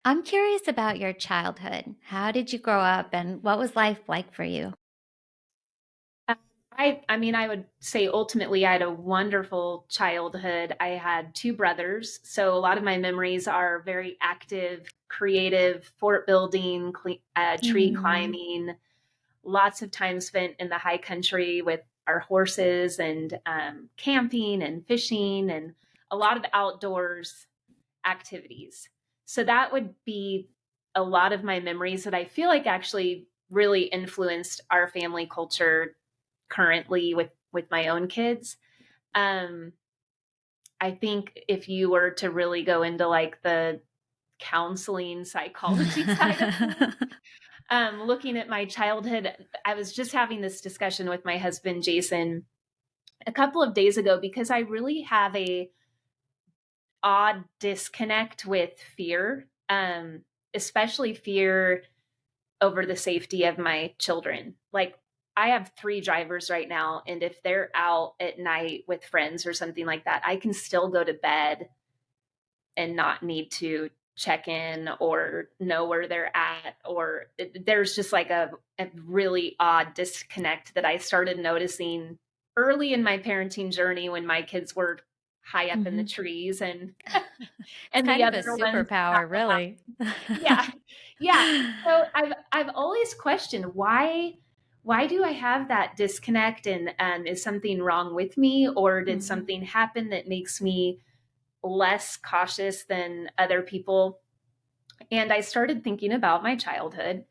I'm curious about your childhood. How did you grow up and what was life like for you? Uh, I mean, I would say ultimately I had a wonderful childhood. I had two brothers, so a lot of my memories are very active, creative, fort building, tree Mm. climbing, lots of time spent in the high country with our horses and camping and fishing and a lot of outdoors activities. So that would be a lot of my memories that I feel like actually really influenced our family culture currently with my own kids. Um, I think if you were to really go into like the counseling psychology side of things, looking at my childhood, I was just having this discussion with my husband Jason a couple of days ago because I really have a odd disconnect with fear, especially fear over the safety of my children. Like, I have three drivers right now, and if they're out at night with friends or something like that, I can still go to bed and not need to check in or know where they're at. Or there's just like a really odd disconnect that I started noticing early in my parenting journey when my kids were high up in the Mhm. trees and It's and the kind of a other ones out superpower, in the house. really. Yeah. Yeah. So I've always questioned why do I have that disconnect, and is something wrong with me, or did Mhm. something happen that makes me less cautious than other people? And I started thinking about my childhood,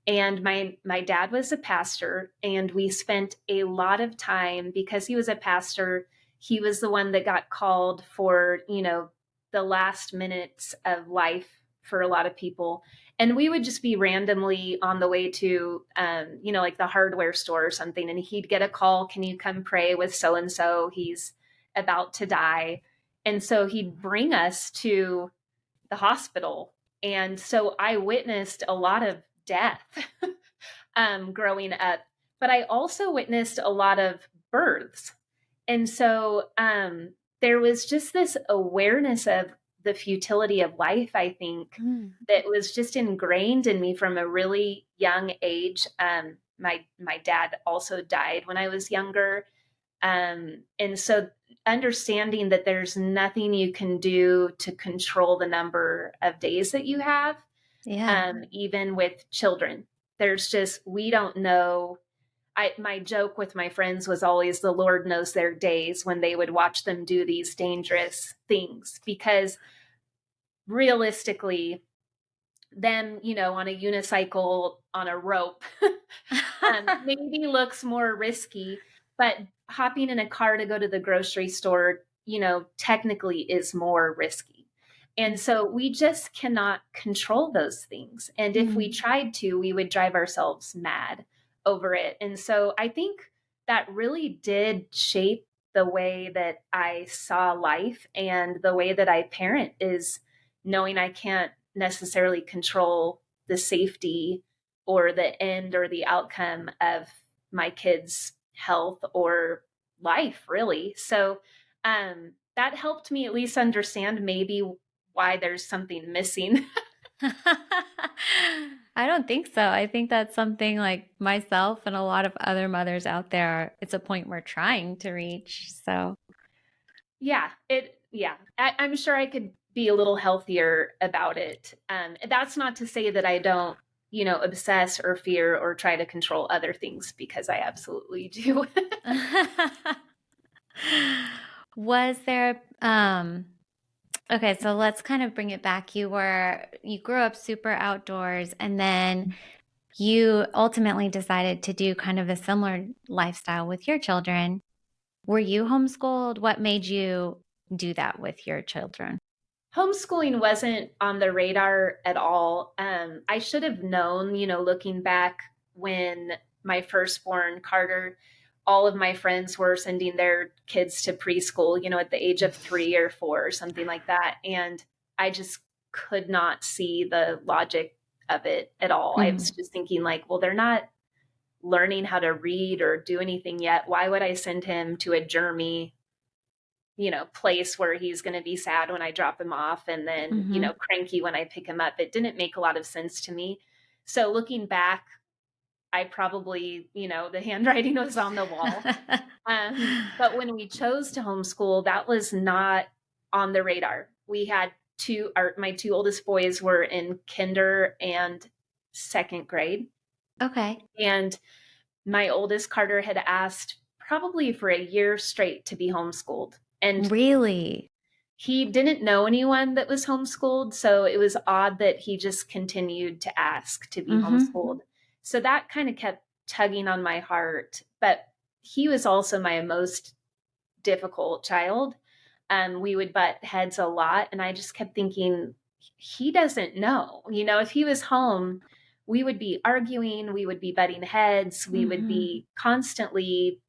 and my dad was a pastor, and we spent a lot of time because he was a pastor. He was the one that got called for, the last minutes of life for a lot of people. And we would just be randomly on the way to like the hardware store or something, and he'd get a call, can you come pray with so and so, he's about to die. And so he'd bring us to the hospital. And so I witnessed a lot of death growing up, but I also witnessed a lot of births. And so there was just this awareness of the futility of life, I think, Mm. that was just ingrained in me from a really young age. My dad also died when I was younger. And so understanding that there's nothing you can do to control the number of days that you have, Yeah. even with children. There's just, we don't know. My joke with my friends was always the Lord knows their days when they would watch them do these dangerous things, because realistically, them, on a unicycle on a rope maybe looks more risky, but hopping in a car to go to the grocery store, technically is more risky. And so we just cannot control those things. And if we Mm. tried to, we would drive ourselves mad over it. And so I think that really did shape the way that I saw life, and the way that I parent is knowing I can't necessarily control the safety or the end or the outcome of my kids' health or life, really. So that helped me at least understand maybe why there's something missing. I don't think so. I think that's something like myself and a lot of other mothers out there, it's a point we're trying to reach. So, I'm sure I could be a little healthier about it. That's not to say that I don't, obsess or fear or try to control other things, because I absolutely do. was there, okay, so let's kind of bring it back. You grew up super outdoors and then you ultimately decided to do kind of a similar lifestyle with your children. Were you homeschooled? What made you do that with your children? Homeschooling wasn't on the radar at all. I should have known, looking back, when my firstborn, Carter, all of my friends were sending their kids to preschool, at the age of 3 or 4 or something like that. And I just could not see the logic of it at all. I was Mhm. just thinking, like, well, they're not learning how to read or do anything yet. Why would I send him to a germy, place where he's going to be sad when I drop him off and then, Mm-hmm. cranky when I pick him up. It didn't make a lot of sense to me. So looking back, I probably, the handwriting was on the wall. But when we chose to homeschool, that was not on the radar. We had my two oldest boys were in kinder and second grade. Okay. And my oldest Carter had asked probably for a year straight to be homeschooled. And Really? he didn't know anyone that was homeschooled. So it was odd that he just continued to ask to be Mm-hmm. homeschooled. So that kind of kept tugging on my heart. But he was also my most difficult child. We would butt heads a lot. And I just kept thinking, he doesn't know. If he was home, we would be arguing, we would be butting heads, we would Mm-hmm. be constantly,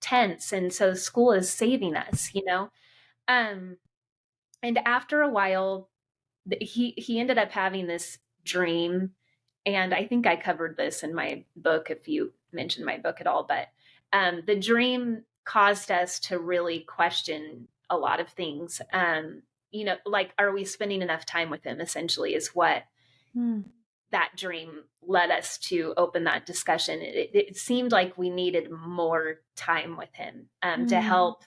tense. And so school is saving us. Um, and after a while, he ended up having this dream, and I think I covered this in my book if you mentioned my book at all. But the dream caused us to really question a lot of things. Like, are we spending enough time with him? Essentially, is what Mm. that dream led us to open that discussion. It seemed like we needed more time with him to Mm. help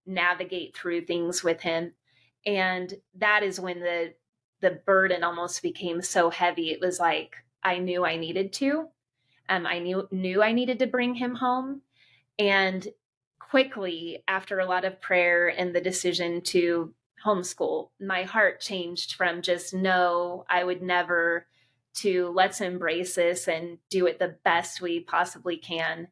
navigate through things with him. And that is when the burden almost became so heavy. It was like I knew I needed to. I knew I needed to bring him home. And quickly, after a lot of prayer and the decision to homeschool, my heart changed from just no, I would never, to let's embrace this and do it the best we possibly can.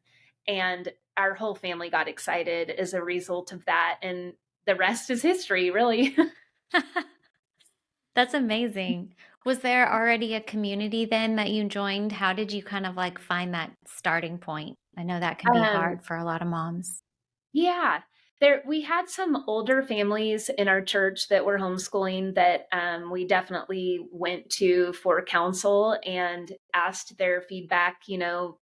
And our whole family got excited as a result of that. And the rest is history, really. That's amazing. Was there already a community then that you joined? How did you kind of like find that starting point? I know that can be um, hard for a lot of moms. Yeah. We had some older families in our church that were homeschooling that we definitely went to for counsel and asked their feedback,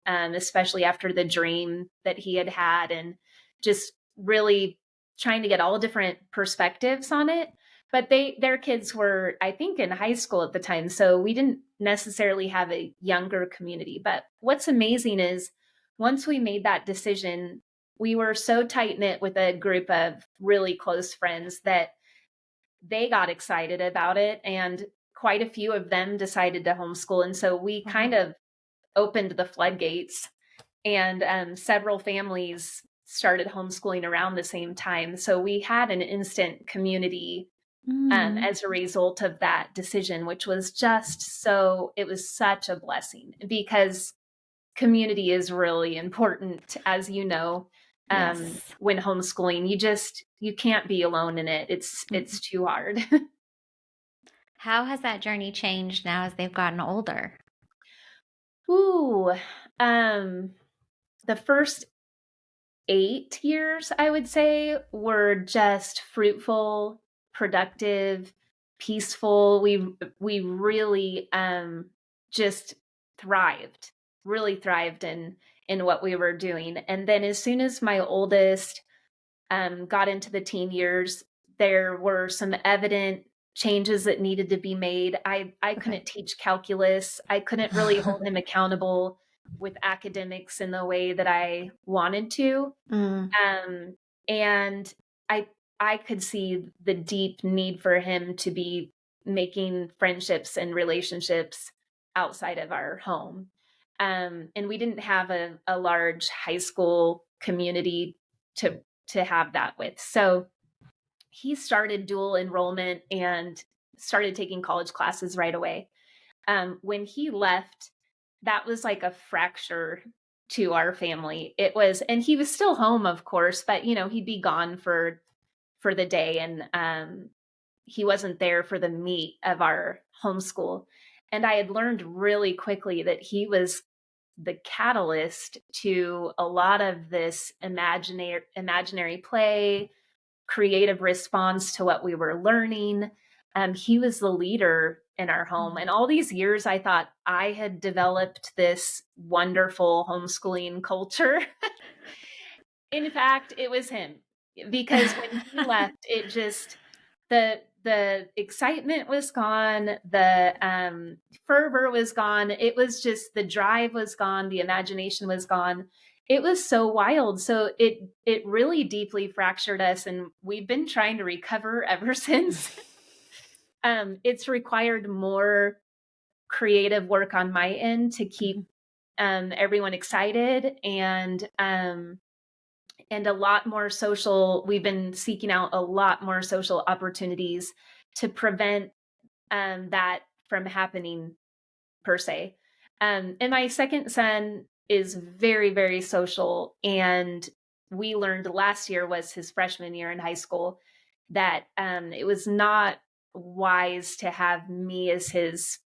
especially after the dream that he had had, and just really trying to get all different perspectives on it. But their kids were, I think, in high school at the time, so we didn't necessarily have a younger community. But what's amazing is once we made that decision, we were so tight knit with a group of really close friends that they got excited about it. And quite a few of them decided to homeschool. And so we kind Wow. of opened the floodgates, and several families started homeschooling around the same time. So we had an instant community Mm. as a result of that decision, which was just so, it was such a blessing because community is really important, as you know. Yes. When homeschooling, you can't be alone in it. It's Mhm. too hard. How has that journey changed now as they've gotten older? Ooh, um, the first 8 years, I would say, were just fruitful, productive, peaceful. We really just thrived, really thrived in what we were doing. And then as soon as my oldest got into the teen years, there were some evident changes that needed to be made. I Okay. couldn't teach calculus. I couldn't really hold him accountable with academics in the way that I wanted to. Mm. Um, and I I could see the deep need for him to be making friendships and relationships outside of our home. And we didn't have a large high school community to have that with. So he started dual enrollment and started taking college classes right away. When he left, that was like a fracture to our family. It was, and he was still home, of course, but he'd be gone for the day, and he wasn't there for the meat of our homeschool. And I had learned really quickly that he was the catalyst to a lot of this imaginary play, creative response to what we were learning. He was the leader in our home. Mm. And all these years, I thought I had developed this wonderful homeschooling culture. In fact, it was him. because when he left, it just the excitement was gone, the fervor was gone. It was just the drive was gone, the imagination was gone. It was so wild. So it really deeply fractured us, and we've been trying to recover ever since. It's required more creative work on my end to keep everyone excited, and a lot more social. We've been seeking out a lot more social opportunities to prevent that from happening per se. And my second son is very, very social. And we learned last year was his freshman year in high school that it was not wise to have me as his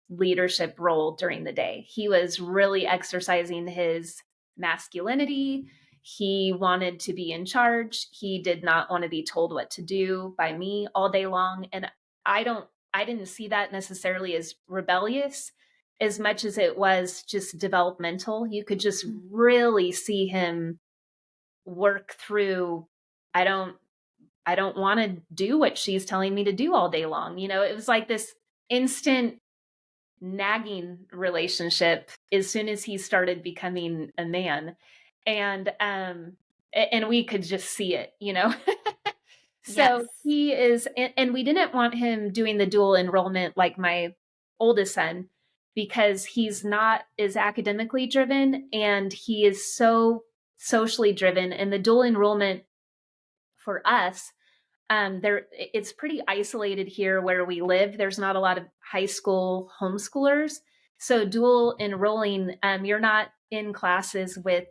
leadership role during the day. He was really exercising his masculinity. He wanted to be in charge. He did not want to be told what to do by me all day long. And I didn't see that necessarily as rebellious as much as it was just developmental. You could just really see him work through, I don't I don't want to do what she's telling me to do all day long. It was like this instant nagging relationship as soon as he started becoming a man. And we could just see it. Yes. So he is, and we didn't want him doing the dual enrollment like my oldest son, because he's not as academically driven and he is so socially driven. And the dual enrollment for us, there it's pretty isolated here where we live. There's not a lot of high school homeschoolers. So dual enrolling, you're not in classes with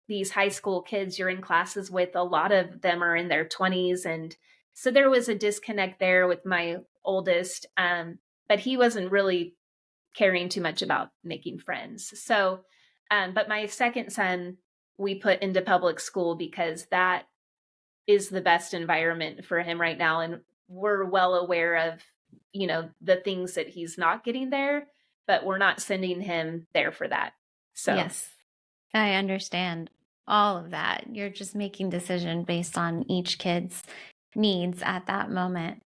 these high school kids. You're in classes with a lot of them are in their 20s. And so there was a disconnect there with my oldest. But he wasn't really caring too much about making friends. So, but my second son, we put into public school because that is the best environment for him right now. And we're well aware of, the things that he's not getting there, but we're not sending him there for that. So, Yes. I understand all of that. You're just making decision based on each kid's needs at that moment.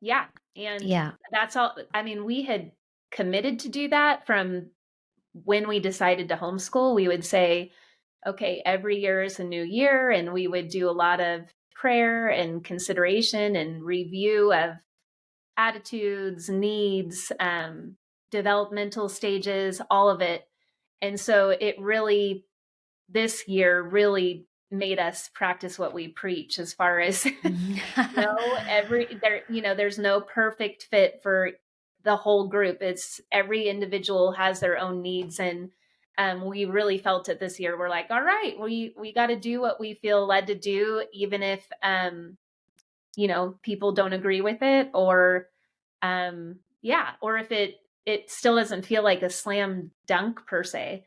yeah. And Yeah. that's all. I mean, we had committed to do that from when we decided to homeschool. We would say, okay, every year is a new year. And we would do a lot of prayer and consideration and review of attitudes, needs, developmental stages, all of it. And so it really, this year really made us practice what we preach as far as there's no perfect fit for the whole group. It's every individual has their own needs. And we really felt it this year. We're like, all right, we got to do what we feel led to do, even if people don't agree with it, or yeah, or if it still doesn't feel like a slam dunk per se.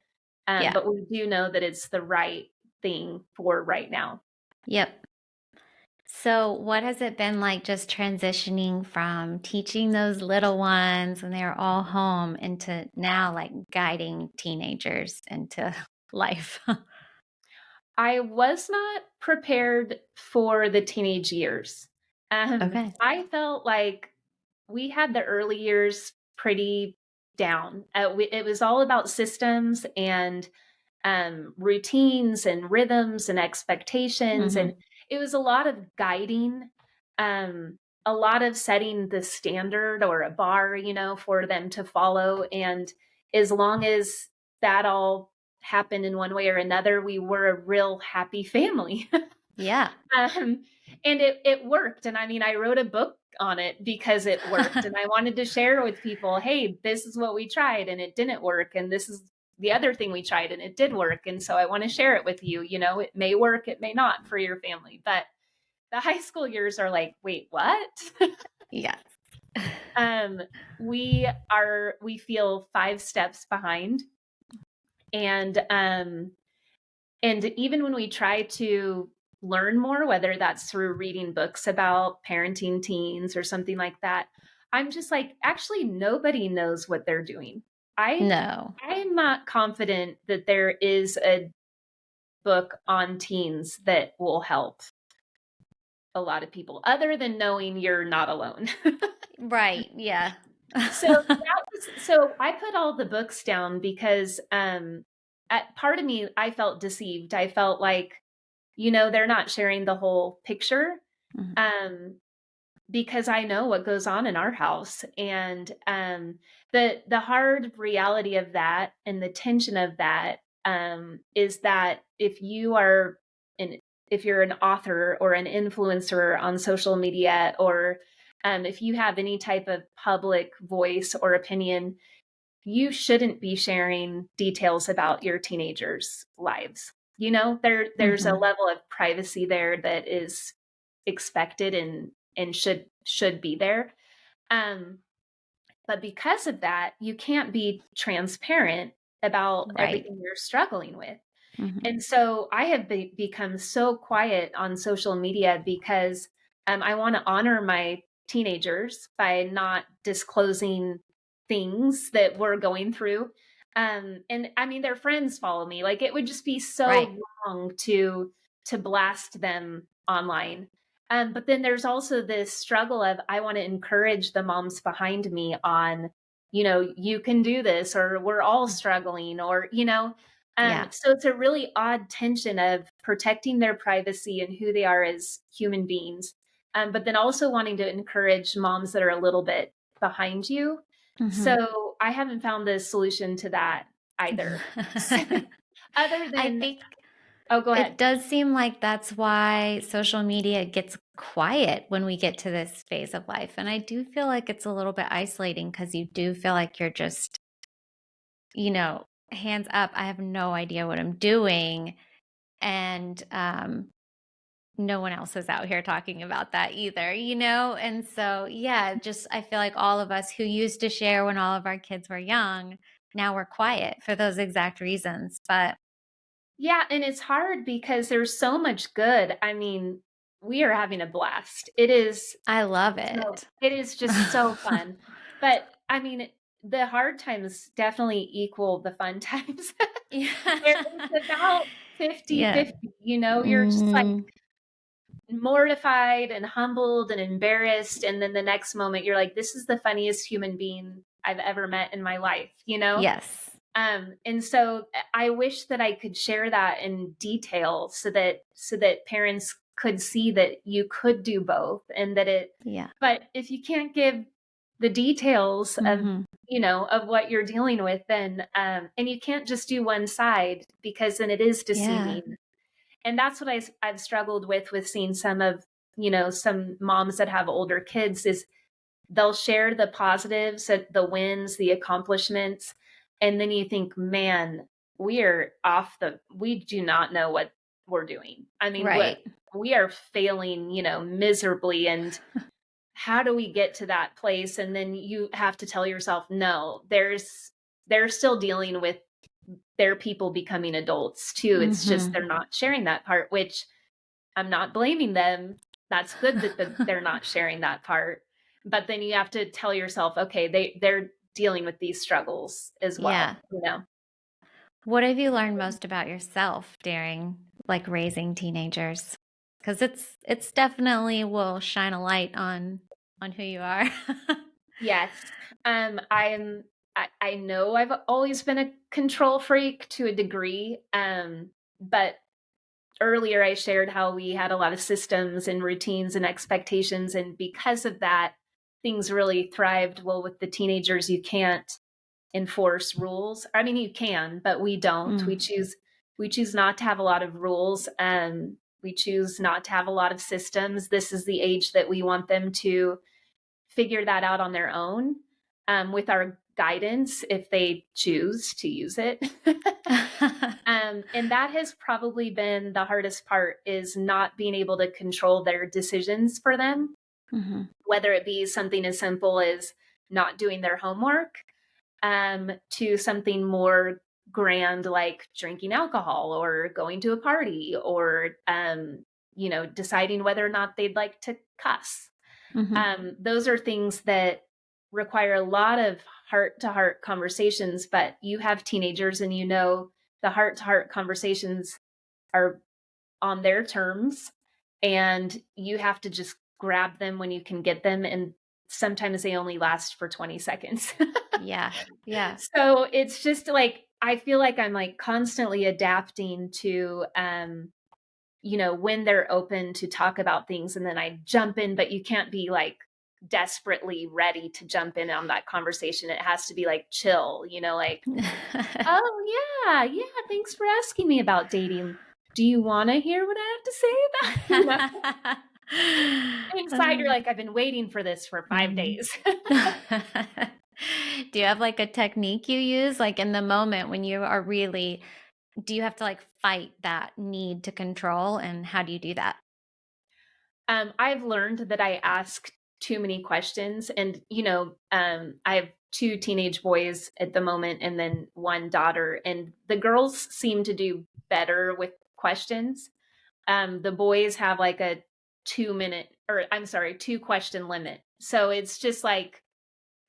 Yeah. But we do know that it's the right thing for right now. Yep. So, what has it been like just transitioning from teaching those little ones when they're all home into now like guiding teenagers into life? I was not prepared for the teenage years. Okay. I felt like we had the early years pretty down. It was all about systems and routines and rhythms and expectations. And Hmm. it was a lot of guiding, a lot of setting the standard or a bar, for them to follow. And as long as that all happened in one way or another, we were a real happy family. Yeah. um, and it worked. And I mean, I wrote a book on it because it worked. And I wanted to share with people, hey, this is what we tried and it didn't work. And this is the other thing we tried and it did work. And so I want to share it with you. It may work, it may not for your family. But the high school years are like, wait, what? Yes. um, we feel 5 steps behind. And even when we try to learn more, whether that's through reading books about parenting teens or something like that, I'm just like, actually, nobody knows what they're doing. I No. I'm not confident that there is a book on teens that will help a lot of people, other than knowing you're not alone. Right. Yeah. So I put all the books down because at part of me I felt deceived. I felt like, they're not sharing the whole picture. Mhm. Um because I know what goes on in our house. And the hard reality of that and the tension of that is that if you're an author or an influencer on social media, or if you have any type of public voice or opinion, you shouldn't be sharing details about your teenagers' lives. There's a Mhm. level of privacy there that is expected and should be there. Um, but because of that, you can't be transparent about Right. everything you're struggling with. Mhm. And so I have become so quiet on social media because I want to honor my teenagers by not disclosing things that we're going through. And I mean, their friends follow me. Like, it would just be Right. so wrong to blast them online. But then there's also this struggle of, I want to encourage the moms behind me on, you can do this, or we're all Mm. struggling, or, Yeah. so it's a really odd tension of protecting their privacy and who they are as human beings, but then also wanting to encourage moms that are a little bit behind you. Mhm. So I haven't found the solution to that either. So, other I than, think oh, go it ahead. does seem like that's why social media gets quiet when we get to this phase of life. And I do feel like it's a little bit isolating because you do feel like you're just, hands up. I have no idea what I'm doing. And no one else is out here talking about that either. And so, yeah, just I feel like all of us who used to share when all of our kids were young, now we're quiet for those exact reasons. But Yeah, and it's hard because there's so much good. I mean, we are having a blast. I love So it. it is just so fun. But I mean, the hard times definitely equal the fun times. Yeah. It's about 50 Yeah. 50. You're just like Mhm. mortified and humbled and embarrassed. And then the next moment, you're like, this is the funniest human being I've ever met in my life? Yes. And so I wish that I could share that in detail so that parents could see that you could do both, and that it Yeah. but if you can't give the details of Mhm. of what you're dealing with, then and you can't just do one side, because then it is Yeah. deceiving. And that's what I've struggled with seeing some moms that have older kids, is they'll share the positives, the wins, the accomplishments, and then you think, man, we do not know what we're doing. I mean, what Right. we are failing, miserably, and how do we get to that place? And then you have to tell yourself, no, they're still dealing with their people becoming adults too. It's just Mhm. they're not sharing that part, which I'm not blaming them. That's good that they're not sharing that part. But then you have to tell yourself, okay, they're dealing with these struggles as Yeah. well. What have you learned most about yourself during like raising teenagers? Because it's definitely will shine a light on who you are. Yes. I know I've always been a control freak to a degree. But earlier I shared how we had a lot of systems and routines and expectations, and because of that, things really thrived. Well, with the teenagers, you can't enforce rules. I mean, you can, but we don't. Mm. We choose not to have a lot of rules. We choose not to have a lot of systems. This is the age that we want them to figure that out on their own, with our guidance if they choose to use it. And that has probably been the hardest part, is not being able to control their decisions for them, Mhm. whether it be something as simple as not doing their homework, to something more grand like drinking alcohol or going to a party, or deciding whether or not they'd like to cuss. Mhm. Those are things that require a lot of heart to heart conversations, but you have teenagers, and the heart to heart conversations are on their terms, and you have to just grab them when you can get them, and sometimes they only last for 20 seconds. Yeah. Yeah. So it's just like I feel like I'm like constantly adapting to when they're open to talk about things and then I jump in, but you can't be like desperately ready to jump in on that conversation. It has to be like chill, like, oh yeah, yeah, thanks for asking me about dating. Do you want to hear what I have to say about inside you're Um, like, I've been waiting for this for 5 mhm. days. Do you have like a technique you use like in the moment when you are really do you have to like fight that need to control and how do you do that? I've learned that I ask too many questions, and I have two teenage boys at the moment, and then one daughter, and the girls seem to do better with questions. The boys have like a 2 minute, or I'm sorry, 2 question limit. So it's just like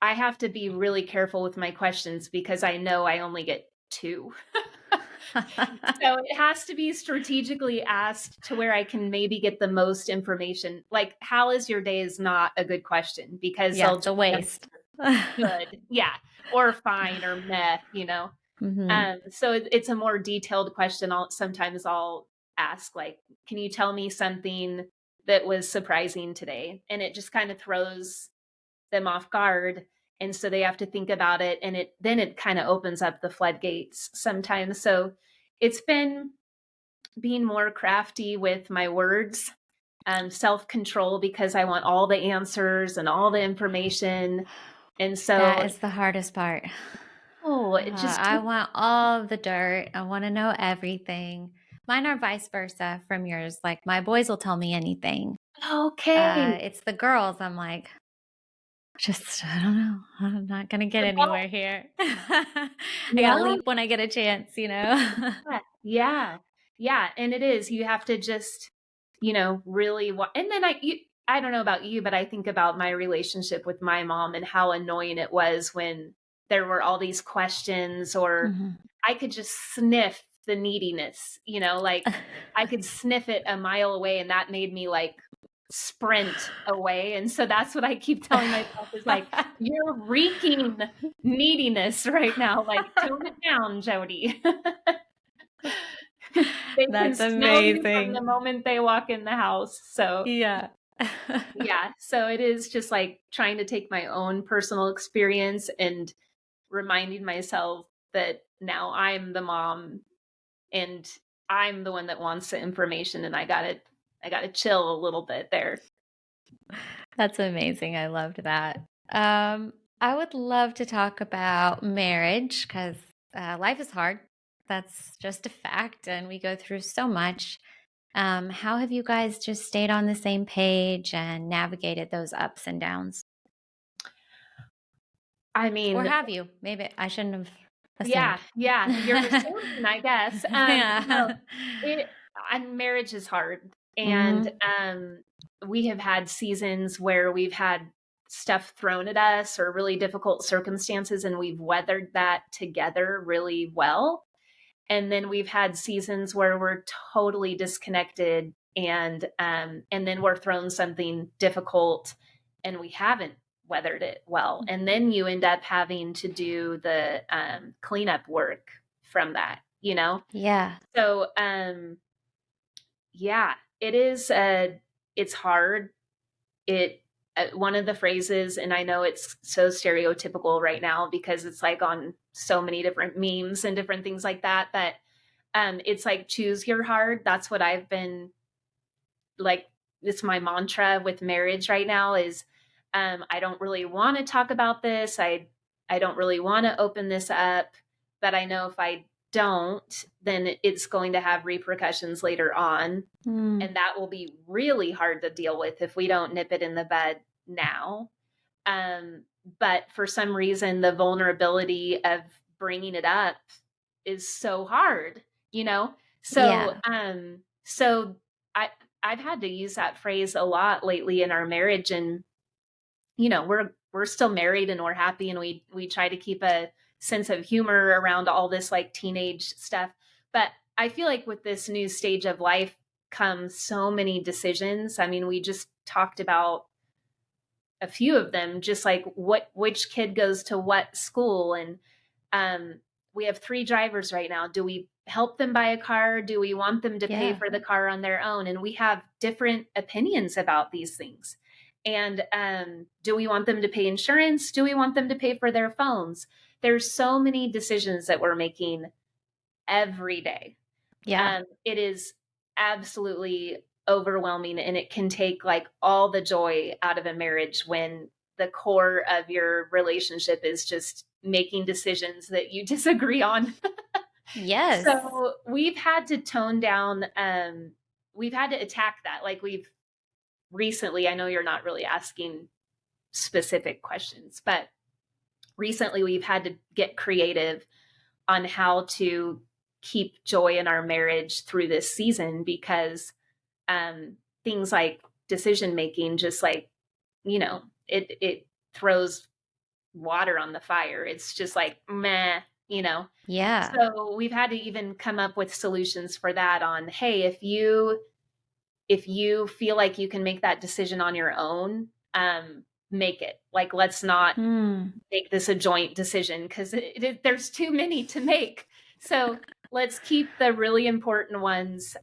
I have to be really careful with my questions because I know I only get two. So it has to be strategically asked to where I can maybe get the most information. Like, "How is your day?" is not a good question because Yeah, they'll it's a just waste. answer, "Good." Yeah, or "Fine," or "Meh." Mhm. So it's a more detailed question. I'll ask, like, "Can you tell me something that was surprising today?" And it just kinda throws them off guard, and so they have to think about it, and it kinda opens up the floodgates sometimes. So it's been being more crafty with my words, self-control because I want all the answers and all the information, and That so is the hardest part. it just I want all the dirt. I want to know everything. Mine are vice versa from yours. Like my boys will tell me anything. okay. It's the girls. I'm like, just I don't know. I'm not gonna get The ball anywhere here. I gotta yeah. leap when I get a chance, you know. Yeah, yeah, yeah, and it is, you have to just, really and then I don't know about you, but I think about my relationship with my mom and how annoying it was when there were all these questions or Mhm. I could just sniff the neediness, like, I could sniff it a mile away, and that made me, like, sprint away, and so that's what I keep telling myself is like, "You're reeking neediness right now, like, tone it down, Jodi." They can That's smell you from the amazing. moment they walk in the house, so Yeah. yeah, so it is just, like, trying to take my own personal experience and reminding myself that now I'm the mom and I'm the one that wants the information, and I gotta chill a little bit there. That's amazing. I loved that. I would love to talk about marriage because life is hard. That's just a fact, and we go through so much. How have you guys just stayed on the same page and navigated those ups and downs? I Or mean, have you? Maybe I shouldn't have yeah, assumed. yeah, you're assuming, I guess. No, Yeah. it and marriage is hard, and, Hmm. we have had seasons where we've had stuff thrown at us or really difficult circumstances, and we've weathered that together really well, and then we've had seasons where we're totally disconnected, and then we're thrown something difficult, and we haven't weathered it well, and then you end up having to do the cleanup work from that. Yeah. So yeah, it's hard. It One of the phrases, and I know it's so stereotypical right now because it's like on so many different memes and different things like that, but it's like choose your heart. That's what I've been like. It's my mantra with marriage right now is I don't really want to talk about this. I don't really want to open this up, but I know if I don't, then it's going to have repercussions later on. Mm. And that will be really hard to deal with if we don't nip it in the bud now. Um, but for some reason, the vulnerability of bringing it up is so hard, you know? So, Yeah. I, I've had to use that phrase a lot lately in our marriage, and we're still married and we're happy, and we try to keep a sense of humor around all this like teenage stuff. But I feel like with this new stage of life comes so many decisions. I mean, we just talked about a few of them, just like which kid goes to what school, and um, we have 3 drivers right now. Do we help them buy a car? Do we want them to pay Yeah. for the car on their own? And we have different opinions about these things. And do we want them to pay insurance? Do we want them to pay for their phones? There's so many decisions that we're making every day. Yeah. It is absolutely overwhelming, and it can take like all the joy out of a marriage when the core of your relationship is just making decisions that you disagree on. Yes. So we've had to tone down, we've had to attack that. Like we've recently, I know you're not really asking specific questions, but recently we've had to get creative on how to keep joy in our marriage through this season, because um, things like decision making, just like, it throws water on the fire. It's just like meh, you know. Yeah. So we've had to even come up with solutions for that. On, hey, if you feel like you can make that decision on your own, make it. Like, let's not Hmm. make this a joint decision, because there's too many to make. So let's keep the really important ones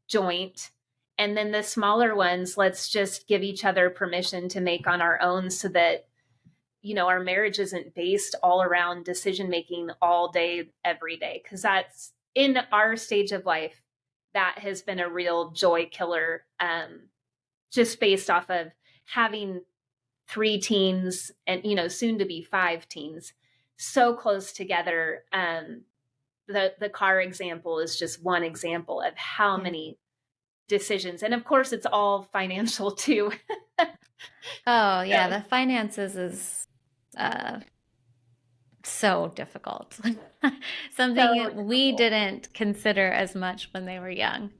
joint. And then the smaller ones, let's just give each other permission to make on our own, so that, our marriage isn't based all around decision making all day, every day. Because that's in our stage of life, that has been a real joy killer, just based off of having 3 teens and, soon to be 5 teens so close together. The car example is just one example of how Yeah. many decisions, and of course it's all financial too. Oh, yeah. So, The finances is uh, so difficult. so Something we difficult. didn't consider as much when they were young,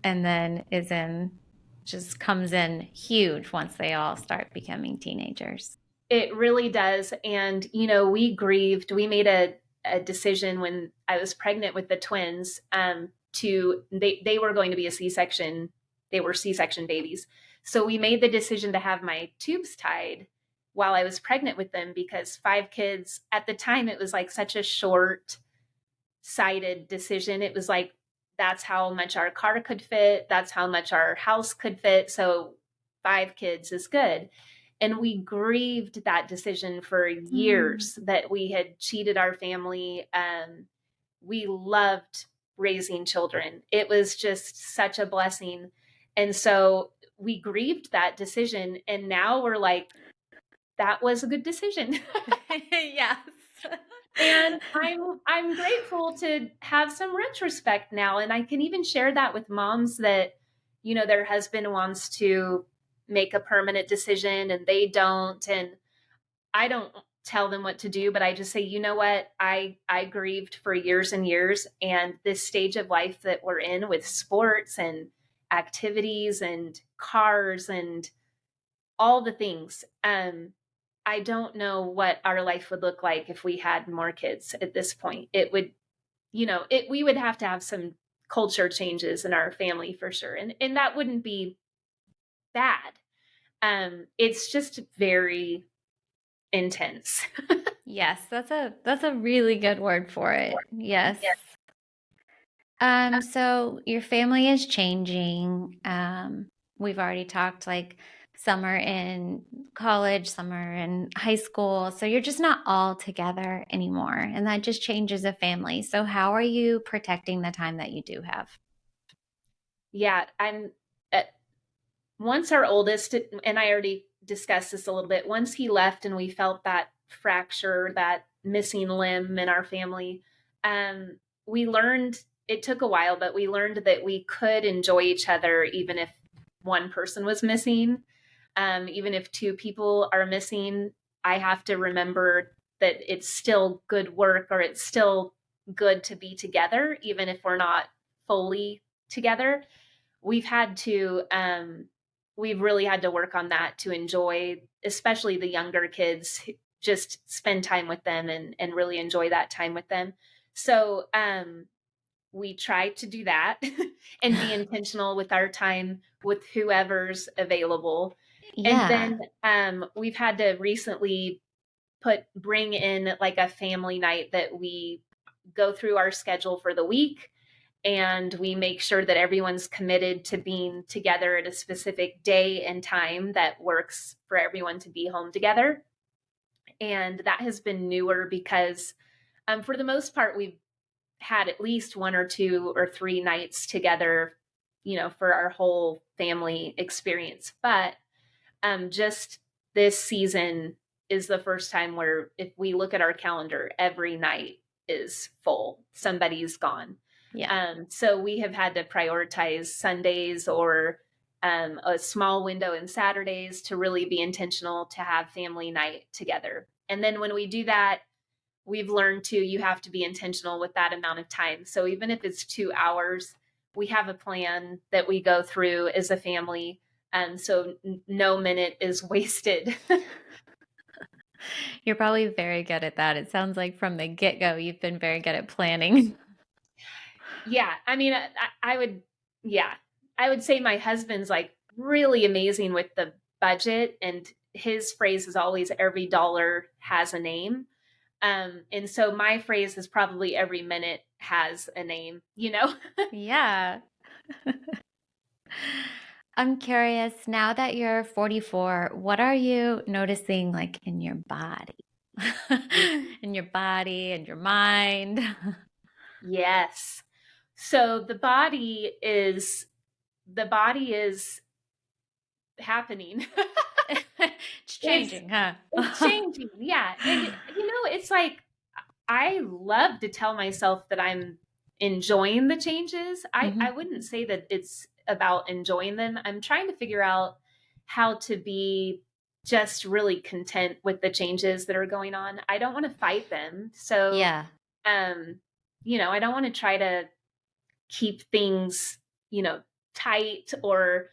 and then just comes in huge once they all start becoming teenagers. It really does. And, we made a decision when I was pregnant with the twins, they were going to be a C-section. They were C-section babies. So we made the decision to have my tubes tied while I was pregnant with them, because 5 kids at the time, it was like such a short sighted decision. It was like, that's how much our car could fit, that's how much our house could fit. So 5 kids is good. And we grieved that decision for Hmm. years, that we had cheated our family. We loved raising children. It was just such a blessing. And so we grieved that decision. And now we're like, that was a good decision. Yes. And I'm grateful to have some retrospect now, and I can even share that with moms that, their husband wants to make a permanent decision and they don't. And I don't tell them what to do, but I just say, you know what, I grieved for years and years, and this stage of life that we're in, with sports and activities and cars and all the things, I don't know what our life would look like if we had more kids at this point. It would, we would have to have some culture changes in our family for sure. And that wouldn't be bad. It's just very intense. Yes, that's a really good word for it. Yes. Yeah. So your family is changing. We've already talked like some are in college, some are in high school. So you're just not all together anymore. And that just changes a family. So how are you protecting the time that you do have? Yeah, I'm uh, once our oldest, and I already discussed this a little bit, once he left and we felt that fracture, that missing limb in our family, we learned, it took a while, but we learned that we could enjoy each other even if one person was missing. Even if 2 people are missing, I have to remember that it's still good work, or it's still good to be together, even if we're not fully together. we've had to we've really had to work on that, to enjoy, especially the younger kids, just spend time with them and really enjoy that time with them. So we try to do that and be intentional with our time with whoever's available. And Yeah. then we've had to recently bring in like a family night that we go through our schedule for the week, and we make sure that everyone's committed to being together at a specific day and time that works for everyone to be home together. And that has been newer because for the most part we've had at least one or two or three nights together, for our whole family experience. But just this season is the first time where if we look at our calendar, every night is full. Somebody's gone. Yeah. So we have had to prioritize Sundays or a small window in Saturdays to really be intentional to have family night together. And then when we do that, we've learned to you have to be intentional with that amount of time. So even if it's 2 hours, we have a plan that we go through as a family. So no minute is wasted. You're probably very good at that. It sounds like from the get-go, you've been very good at planning. Yeah. I mean, yeah, I would say my husband's like really amazing with the budget, and his phrase is always every dollar has a name. And so my phrase is probably every minute has a name, you know? Yeah. I'm curious, now that you're 44, what are you noticing like in your body? In your body and your mind? Yes. So the body is happening. It's it's changing, huh? it's changing. Yeah. And it's like I love to tell myself that I'm enjoying the changes. I Hmm. wouldn't say that it's about enjoying them. I'm trying to figure out how to be just really content with the changes that are going on. I don't want to fight them. So, Yeah. um, I don't want to try to keep things, you know, tight, or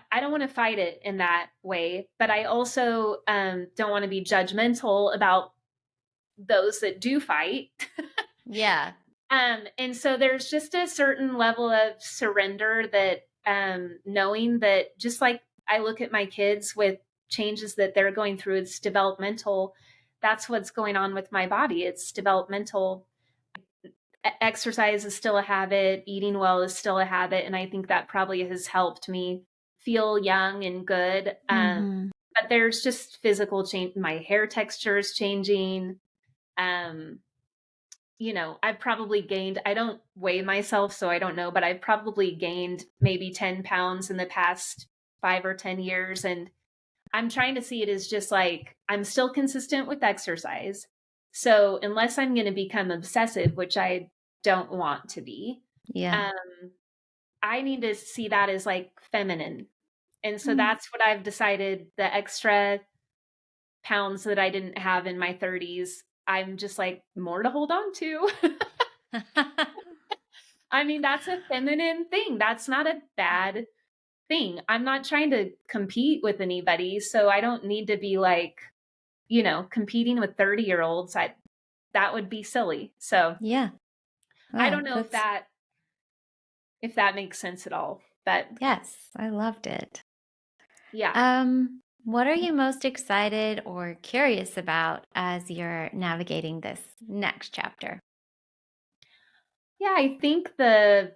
I don't want to fight it in that way. But I also don't want to be judgmental about those that do fight. Yeah. And so there's just a certain level of surrender that knowing that just like I look at my kids with changes that they're going through, it's developmental. That's what's going on with my body. It's developmental. Exercise is still a habit, eating well is still a habit. And I think that probably has helped me feel young and good. Hmm. But there's just physical change. My hair texture is changing. Um, I've probably gained, I don't weigh myself, so I don't know, but I've probably gained maybe 10 pounds in the past 5 or 10 years. And I'm trying to see it as just like, I'm still consistent with exercise. So unless I'm going to become obsessive, which I don't want to be, Yeah. um, I need to see that as like feminine. And so Mm. that's what I've decided, the extra pounds that I didn't have in my 30s, I'm just like more to hold on to. I mean, that's a feminine thing. That's not a bad thing. I'm not trying to compete with anybody, so I don't need to be like, competing with 30-year-olds. That would be silly. So, Yeah. I Oh, don't know if that's, that makes sense at all. But yes, I loved it. yeah. What are you most excited or curious about as you're navigating this next chapter? Yeah, I think the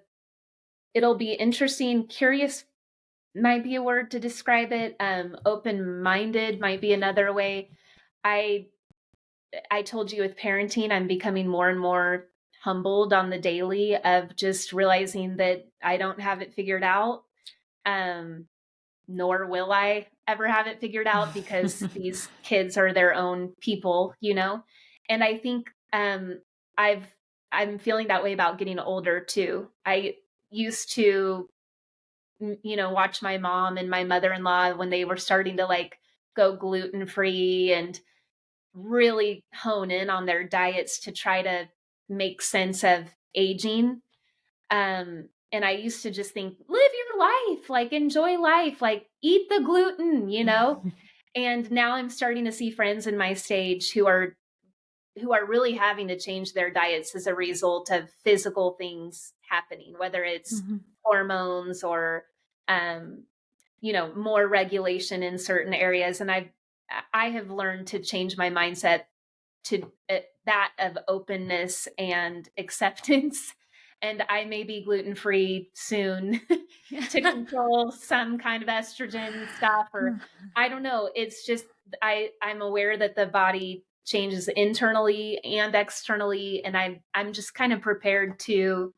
it'll be interesting. Curious might be a word to describe it. Open-minded might be another way. I I told you with parenting, I'm becoming more and more humbled on the daily of just realizing that I don't have it figured out. Um, Nor will I ever have it figured out because these kids are their own people. And I think I've I'm feeling that way about getting older too. I used to watch my mom and my mother-in-law when they were starting to like go gluten free and really hone in on their diets to try to make sense of aging. And I used to just think, live your life, like enjoy life, like eat the gluten. And now I'm starting to see friends in my stage who are who are really having to change their diets as a result of physical things happening, whether it's Mhm. hormones or um, more regulation in certain areas. And I have learned to change my mindset to that of openness and acceptance. And I may be gluten free soon to control some kind of estrogen stuff, or I don't know. It's just I'm aware that the body changes internally and externally, and I'm just kind of prepared to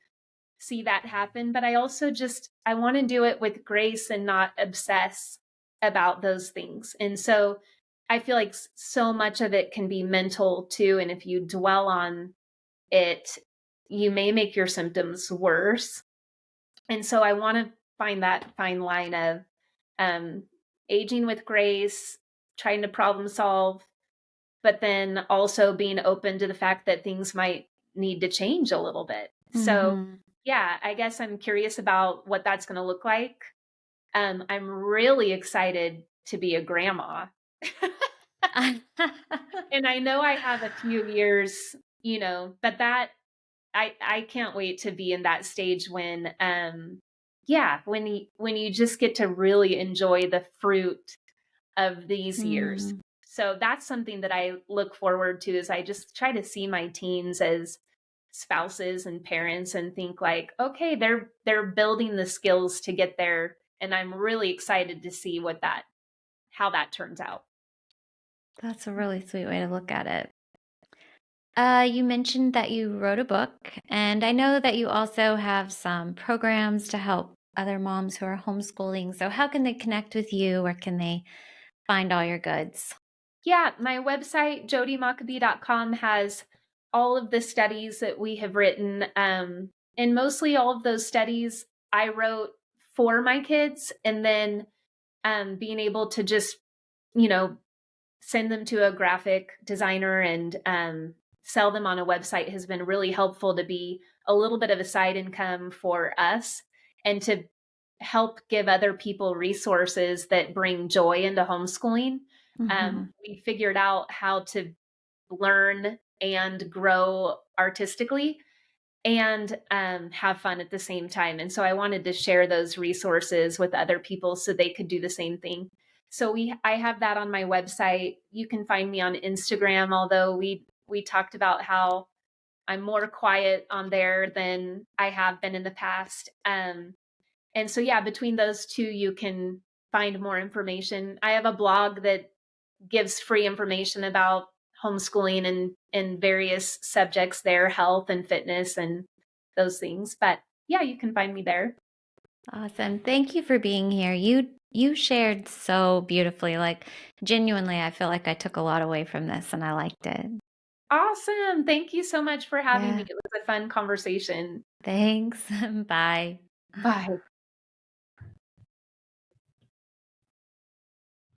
see that happen. But I also just I want to do it with grace and not obsess about those things. And so I feel like so much of it can be mental too, and if you dwell on it, you may make your symptoms worse. And so I want to find that fine line of um, aging with grace, trying to problem solve, but then also being open to the fact that things might need to change a little bit. So, Mhm. yeah, I guess I'm curious about what that's going to look like. I'm really excited to be a grandma. And I know I have a few years, but that I can't wait to be in that stage when yeah, when you just get to really enjoy the fruit of these years. Mm. So that's something that I look forward to is I just try to see my teens as spouses and parents and think like, okay, they're building the skills to get there, and I'm really excited to see what that how that turns out. That's a really sweet way to look at it. You mentioned that you wrote a book, and I know that you also have some programs to help other moms who are homeschooling. So, how can they connect with you? Where can they find all your goods? Yeah, my website, jodimockabee.com, has all of the studies that we have written. And mostly all of those studies I wrote for my kids, and then being able to just, you know, send them to a graphic designer and sell them on a website has been really helpful to be a little bit of a side income for us and to help give other people resources that bring joy into homeschooling. Mhm. We figured out how to learn and grow artistically and have fun at the same time. And so I wanted to share those resources with other people so they could do the same thing. So I have that on my website. You can find me on Instagram, although we talked about how I'm more quiet on there than I have been in the past. And so yeah, between those two, you can find more information. I have a blog that gives free information about homeschooling and various subjects there, health and fitness and those things. But yeah, you can find me there. Awesome. Thank you for being here. You shared so beautifully. Like genuinely, I feel like I took a lot away from this and I liked it. Awesome. Thank you so much for having me. Yeah. It was a fun conversation. Thanks. Bye. Bye.